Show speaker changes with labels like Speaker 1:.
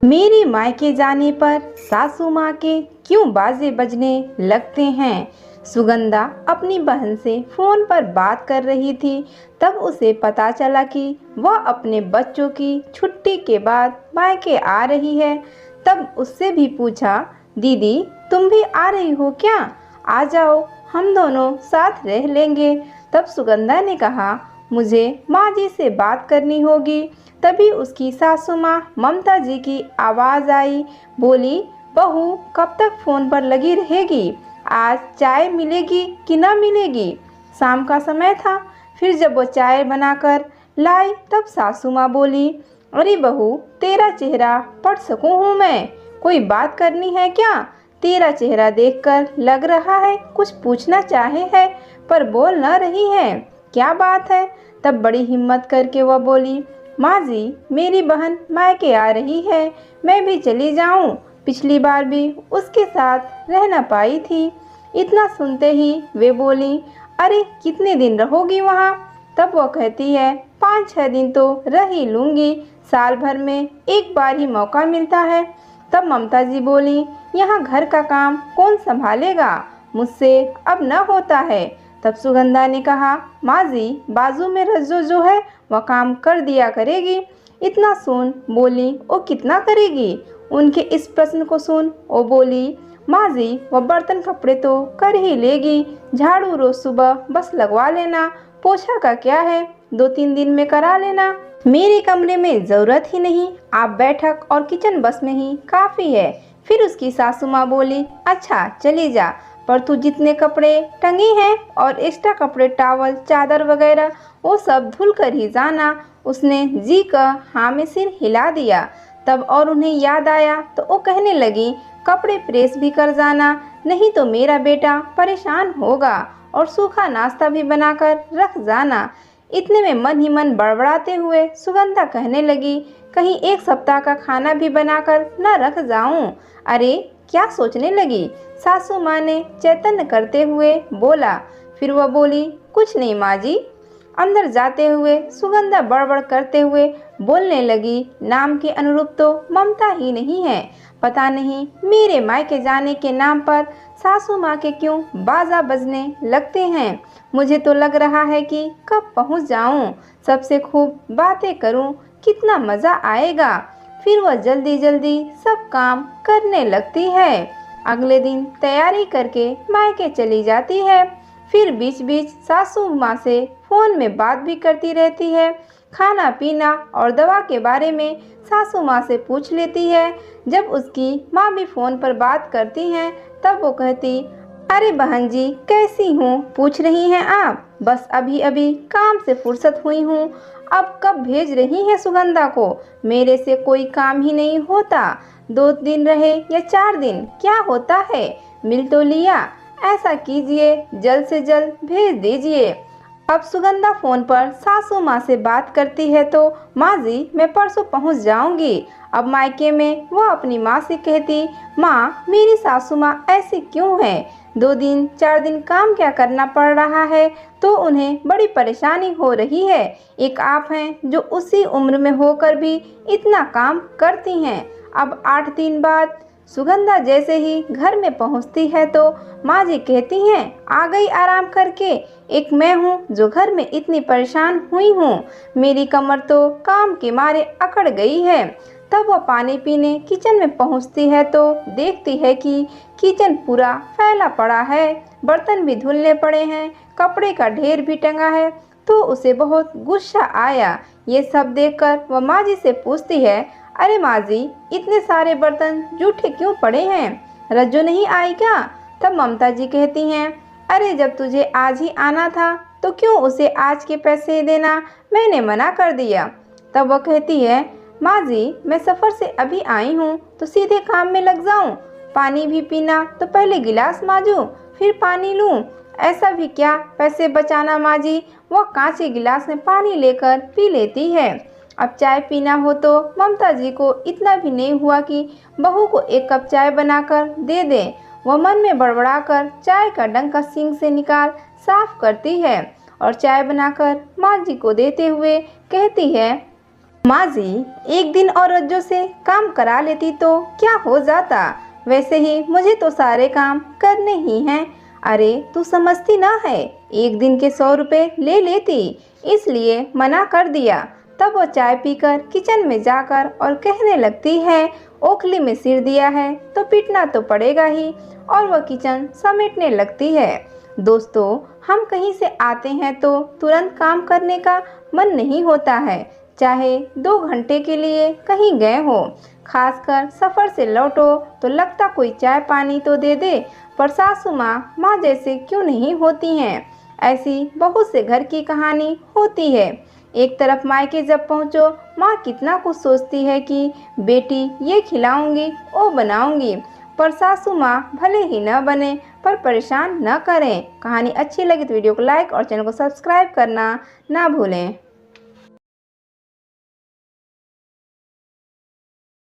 Speaker 1: मेरे मायके जाने पर सासू माँ के क्यों बाजे बजने लगते हैं। सुगंधा अपनी बहन से फोन पर बात कर रही थी। तब उसे पता चला कि वह अपने बच्चों की छुट्टी के बाद मायके आ रही है। तब उससे भी पूछा, दीदी तुम भी आ रही हो क्या? आ जाओ, हम दोनों साथ रह लेंगे। तब सुगंधा ने कहा, मुझे माँ जी से बात करनी होगी। तभी उसकी सासू माँ ममता जी की आवाज़ आई। बोली, बहू कब तक फ़ोन पर लगी रहेगी? आज चाय मिलेगी कि ना मिलेगी? शाम का समय था। फिर जब वो चाय बनाकर लाई तब सासू माँ बोली, अरे बहू तेरा चेहरा पढ़ सकूँ हूँ मैं, कोई बात करनी है क्या? तेरा चेहरा देखकर लग रहा है कुछ पूछना चाहे है पर बोल न रही है, क्या बात है? तब बड़ी हिम्मत करके वह बोली, माँ जी मेरी बहन मायके आ रही है, मैं भी चली जाऊँ। पिछली बार भी उसके साथ रह न पाई थी। इतना सुनते ही वे बोली, अरे कितने दिन रहोगी वहाँ? तब वो कहती है, 5-6 दिन तो रह ही लूँगी, साल भर में एक बार ही मौका मिलता है। तब ममता जी बोली, यहाँ घर का काम कौन संभालेगा? मुझसे अब न होता है। तब सुगंधा ने कहा, माँ जी बाजू में रज्जो जो है वह काम कर दिया करेगी। इतना सुन बोली, ओ कितना करेगी? उनके इस प्रश्न को सुन ओ बोली, माँ जी वह बर्तन कपड़े तो कर ही लेगी, झाड़ू रोज सुबह बस लगवा लेना, पोछा का क्या है 2-3 दिन में करा लेना, मेरे कमरे में ज़रूरत ही नहीं, आप बैठक और किचन बस में ही काफ़ी है। फिर उसकी सासू माँ बोली, अच्छा चली जा, पर तू जितने कपड़े टंगी हैं और एक्स्ट्रा कपड़े टॉवल चादर वगैरह वो सब धुल कर ही जाना। उसने जी का हाँ में सिर हिला दिया। तब और उन्हें याद आया तो वो कहने लगी, कपड़े प्रेस भी कर जाना, नहीं तो मेरा बेटा परेशान होगा, और सूखा नाश्ता भी बनाकर रख जाना। इतने में मन ही मन बड़बड़ाते हुए सुगंधा कहने लगी, कहीं एक सप्ताह का खाना भी बनाकर न रख जाऊं। अरे क्या सोचने लगी? सासू माँ ने चैतन्य करते हुए बोला। फिर वह बोली, कुछ नहीं माँ जी। अंदर जाते हुए सुगंधा बड़बड़ करते हुए बोलने लगी, नाम के अनुरूप तो ममता ही नहीं है। पता नहीं मेरे मायके जाने के नाम पर सासू माँ के क्यों बाजा बजने लगते हैं। मुझे तो लग रहा है कि कब पहुँच जाऊँ, सबसे खूब बातें करूँ, कितना मज़ा आएगा। फिर वह जल्दी जल्दी सब काम करने लगती है। अगले दिन तैयारी करके मायके चली जाती है। फिर बीच बीच सासू माँ से फ़ोन में बात भी करती रहती है। खाना पीना और दवा के बारे में सासू माँ से पूछ लेती है। जब उसकी माँ भी फ़ोन पर बात करती हैं तब वो कहती, अरे बहन जी कैसी हूँ पूछ रही हैं आप? बस अभी अभी काम से फुर्सत हुई हूँ। अब कब भेज रही हैं सुगंधा को? मेरे से कोई काम ही नहीं होता। 2 दिन रहे या 4 दिन क्या होता है, मिल तो लिया। ऐसा कीजिए जल्द से जल्द भेज दीजिए। अब सुगंधा फ़ोन पर सासू माँ से बात करती है तो, माँ जी मैं परसों पहुँच जाऊँगी। अब मायके में वह अपनी माँ से कहती, माँ मेरी सासू माँ ऐसी क्यों है? 2 दिन 4 दिन काम क्या करना पड़ रहा है तो उन्हें बड़ी परेशानी हो रही है। एक आप हैं जो उसी उम्र में होकर भी इतना काम करती हैं। अब 8 दिन बाद सुगंधा जैसे ही घर में पहुंचती है तो माँ जी कहती हैं, आ गई आराम करके? एक मैं हूँ जो घर में इतनी परेशान हुई हूँ, मेरी कमर तो काम के मारे अकड़ गई है। तब वह पानी पीने किचन में पहुँचती है तो देखती है कि किचन पूरा फैला पड़ा है, बर्तन भी धुलने पड़े हैं, कपड़े का ढेर भी टंगा है। तो उसे बहुत गुस्सा आया। ये सब देखकर वह माँ जी से पूछती है, अरे माँ जी इतने सारे बर्तन जूठे क्यों पड़े हैं, रज्जो नहीं आई क्या? तब ममता जी कहती हैं, अरे जब तुझे आज ही आना था तो क्यों उसे आज के पैसे देना, मैंने मना कर दिया। तब वह कहती है, माँ जी मैं सफ़र से अभी आई हूँ तो सीधे काम में लग जाऊँ? पानी भी पीना तो पहले गिलास मांजूँ फिर पानी लूँ, ऐसा भी क्या पैसे बचाना माँ जी? वह कांचे गिलास में पानी लेकर पी लेती है। अब चाय पीना हो तो ममता जी को इतना भी नहीं हुआ कि बहू को 1 कप चाय बनाकर दे दें। वह मन में बड़बड़ाकर चाय का डंका सिंक से निकाल साफ करती है और चाय बनाकर माँ जी को देते हुए कहती है, माँ जी, एक दिन और रज्जो से काम करा लेती तो क्या हो जाता। वैसे ही मुझे तो सारे काम करने ही हैं। अरे तू समझती ना है, एक दिन के 100 रुपये ले लेती, इसलिए मना कर दिया। तब वो चाय पीकर किचन में जाकर और कहने लगती है, ओखली में सिर दिया है तो पीटना तो पड़ेगा ही। और वह किचन समेटने लगती है। दोस्तों, हम कहीं से आते हैं तो तुरंत काम करने का मन नहीं होता है, चाहे 2 घंटे के लिए कहीं गए हो। खासकर सफ़र से लौटो तो लगता कोई चाय पानी तो दे दे, पर सासू माँ जैसे क्यों नहीं होती हैं। ऐसी बहुत से घर की कहानी होती है। एक तरफ मायके जब पहुँचो, माँ कितना कुछ सोचती है कि बेटी ये खिलाऊंगी वो बनाऊंगी, पर सासू माँ भले ही न बने पर परेशान न करें। कहानी अच्छी लगी तो वीडियो को लाइक और चैनल को सब्सक्राइब करना ना भूलें।